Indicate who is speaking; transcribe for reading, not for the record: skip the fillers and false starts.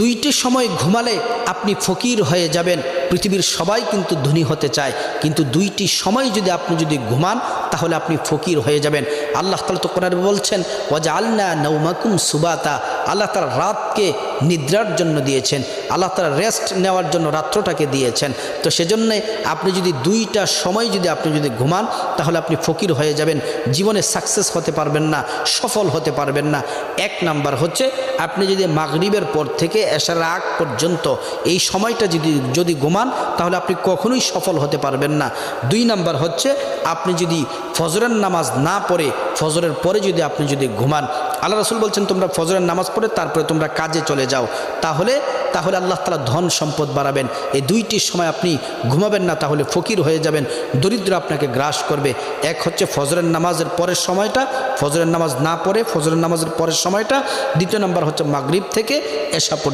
Speaker 1: দুইটি সময় ঘুমালে আপনি ফকির হয়ে যাবেন। পৃথিবীর সবাই কিন্তু ধনী হতে চায়, কিন্তু দুইটি সময় যদি আপনি ঘুমান তাহলে আপনি ফকির হয়ে যাবেন। আল্লাহ তাআলা তো কোরআনে বলছেন, ওয়াজআলনা নাওমাকুম সুবাতা। আল্লাহ তাআলা রাতকে নিদ্রার জন্য দিয়েছেন, আল্লাহ তাআলা রেস্ট নেওয়ার জন্য রাত্রটাকে দিয়েছেন। তো সেজন্যে আপনি যদি দুইটা সময় আপনি ঘুমান তাহলে আপনি ফকির হয়ে যাবেন, জীবনে সাকসেস হতে পারবেন না, সফল হতে পারবেন না। এক নাম্বার হচ্ছে আপনি যদি মাগরিবের পর থেকে এশার আগ পর্যন্ত এই সময়টা যদি ঘুমান তাহলে আপনি কখনোই সফল হতে পারবেন না। দুই নাম্বার হচ্ছে আপনি যদি ফজরের নামাজ না পড়ে ফজরের পরে আপনি ঘুমান, আল্লাহ রাসূল বলছেন তোমরা ফজরের নামাজ পড়ে তারপরে তোমরা কাজে চলে যাও, তাহলে আল্লাহ তাআলা ধন সম্পদ বাড়াবেন। এই দুইটি সময় আপনি ঘুমাবেন না তাহলে ফকির হয়ে যাবেন, দরিদ্র আপনাকে গ্রাস করবে। এক হচ্ছে ফজরের নামাজের পরের সময়টা, ফজরের নামাজ না পড়ে ফজরের নামাজের পরের সময়টা। দ্বিতীয় নাম্বার হচ্ছে মাগরিব থেকে এশা পর্যন্ত।